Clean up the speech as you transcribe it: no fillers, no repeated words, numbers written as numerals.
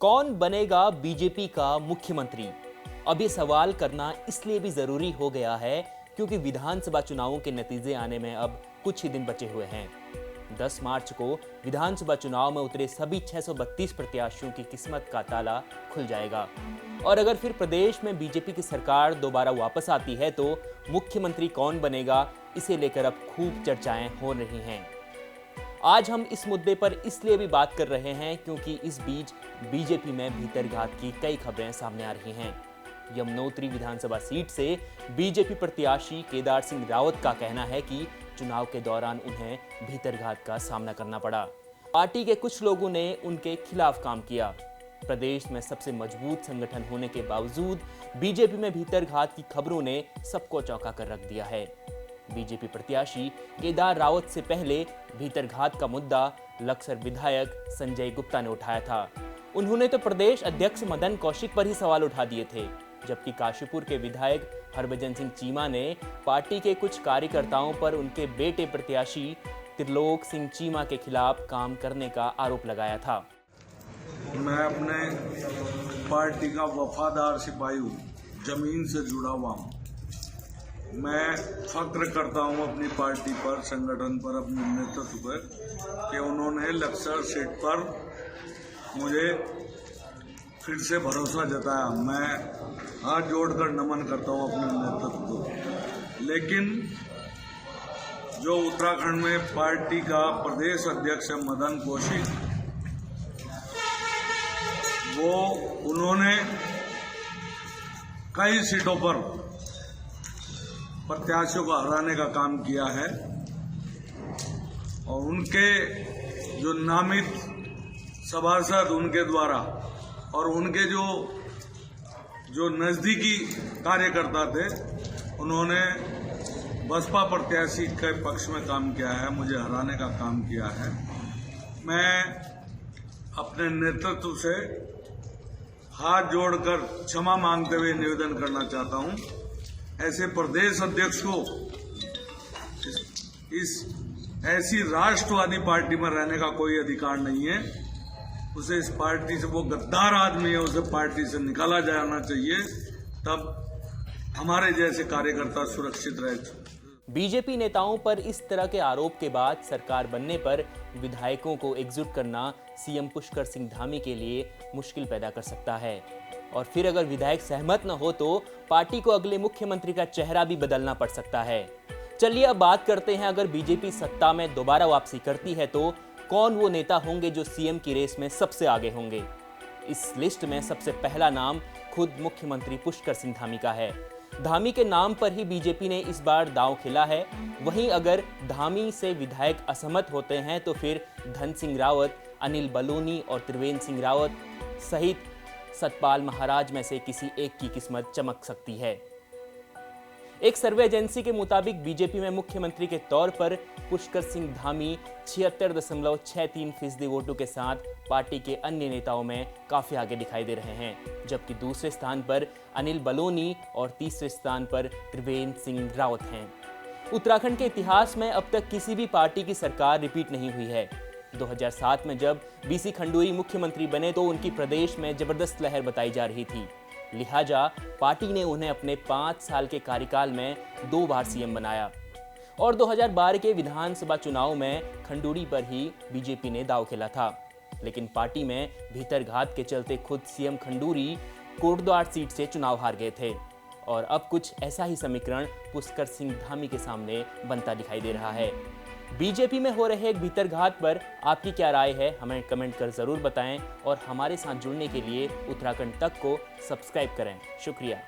कौन बनेगा बीजेपी का मुख्यमंत्री? अब ये सवाल करना इसलिए भी जरूरी हो गया है क्योंकि विधानसभा चुनावों के नतीजे आने में अब कुछ ही दिन बचे हुए हैं। 10 मार्च को विधानसभा चुनाव में उतरे सभी 632 प्रत्याशियों की किस्मत का ताला खुल जाएगा। और अगर फिर प्रदेश में बीजेपी की सरकार दोबारा वापस आती है तो मुख्यमंत्री कौन बनेगा, इसे लेकर अब खूब चर्चाएं हो रही हैं। आज हम इस मुद्दे पर इसलिए भी बात कर रहे हैं क्योंकि इस बीच बीजेपी में भीतरघात की कई खबरें सामने आ रही हैं। यमुनोत्री विधानसभा सीट से बीजेपी प्रत्याशी केदार सिंह रावत का कहना है कि चुनाव के दौरान उन्हें भीतरघात का सामना करना पड़ा। पार्टी के कुछ लोगों ने उनके खिलाफ काम किया। प्रदेश में सबसे मजबूत संगठन होने के बावजूद बीजेपी में भीतरघात की खबरों ने सबको चौंका कर रख दिया है। बीजेपी प्रत्याशी केदार रावत से पहले भीतरघात का मुद्दा लक्सर विधायक संजय गुप्ता ने उठाया था। उन्होंने तो प्रदेश अध्यक्ष मदन कौशिक पर ही सवाल उठा दिए थे, जबकि काशीपुर के विधायक हरभजन सिंह चीमा ने पार्टी के कुछ कार्यकर्ताओं पर उनके बेटे प्रत्याशी त्रिलोक सिंह चीमा के खिलाफ काम करने का आरोप लगाया था। मैं अपने पार्टी का वफादार सिपाही हूँ, जमीन से जुड़ा हुआ हूँ। मैं फक्र करता हूँ अपनी पार्टी पर, संगठन पर, अपने नेतृत्व पर कि उन्होंने लक्सर सीट पर मुझे फिर से भरोसा जताया। मैं हाथ जोड़कर नमन करता हूँ अपने नेतृत्व को। लेकिन जो उत्तराखंड में पार्टी का प्रदेश अध्यक्ष है मदन कौशिक, वो उन्होंने कई सीटों पर प्रत्याशियों को हराने का काम किया है और उनके जो नामित सभासद उनके द्वारा और उनके जो नजदीकी कार्यकर्ता थे, उन्होंने बसपा प्रत्याशी के पक्ष में काम किया है, मुझे हराने का काम किया है। मैं अपने नेतृत्व से हाथ जोड़कर क्षमा मांगते हुए निवेदन करना चाहता हूं। ऐसे प्रदेश अध्यक्ष को इस ऐसी राष्ट्रवादी पार्टी में रहने का कोई अधिकार नहीं है। उसे इस पार्टी से, वो गद्दार आदमी है, उसे पार्टी से निकाला जाना चाहिए, तब हमारे जैसे कार्यकर्ता सुरक्षित रहे। बीजेपी नेताओं पर इस तरह के आरोप के बाद सरकार बनने पर विधायकों को एकजुट करना सीएम पुष्कर सिंह धामी के लिए मुश्किल पैदा कर सकता है। और फिर अगर विधायक सहमत न हो तो पार्टी को अगले मुख्यमंत्री का चेहरा भी बदलना पड़ सकता है। चलिए अब बात करते हैं, अगर बीजेपी सत्ता में दोबारा वापसी करती है तो कौन वो नेता होंगे जो सीएम की रेस में सबसे आगे होंगे। इस लिस्ट में सबसे पहला नाम खुद मुख्यमंत्री पुष्कर सिंह धामी का है। धामी के नाम पर ही बीजेपी ने इस बार दांव खेला है। वहीं अगर धामी से विधायक असहमत होते हैं तो फिर धन सिंह रावत, अनिल बलूनी और त्रिवेंद्र सिंह रावत सहित सतपाल महाराज में से किसी एक की किस्मत चमक सकती है। एक सर्वे एजेंसी के मुताबिक बीजेपी में मुख्यमंत्री के तौर पर पुष्कर सिंह धामी 76.63% वोटों के साथ पार्टी के अन्य नेताओं में काफी आगे दिखाई दे रहे हैं, जबकि दूसरे स्थान पर अनिल बलूनी और तीसरे स्थान पर त्रिवेंद्र सिंह रावत हैं। उत्तराखंड के इतिहास में अब तक किसी भी पार्टी की सरकार रिपीट नहीं हुई है। 2007 में जब बीसी खंडूरी मुख्यमंत्री बने तो उनकी प्रदेश में जबरदस्त लहर बताई जा रही थी, लिहाजा पार्टी ने उन्हें अपने 5 साल के कार्यकाल में 2 बार सीएम बनाया। और 2012 के विधानसभा चुनाव में खंडूरी पर ही बीजेपी ने दांव खेला था, लेकिन पार्टी में भीतरघात के चलते खुद सीएम खंडूरी कोटद्वार सीट से चुनाव हार गए थे। और अब कुछ ऐसा ही समीकरण पुष्कर सिंह धामी के सामने बनता दिखाई दे रहा है। बीजेपी में हो रहे भीतरघात पर आपकी क्या राय है, हमें कमेंट कर जरूर बताएं और हमारे साथ जुड़ने के लिए उत्तराखंड तक को सब्सक्राइब करें। शुक्रिया।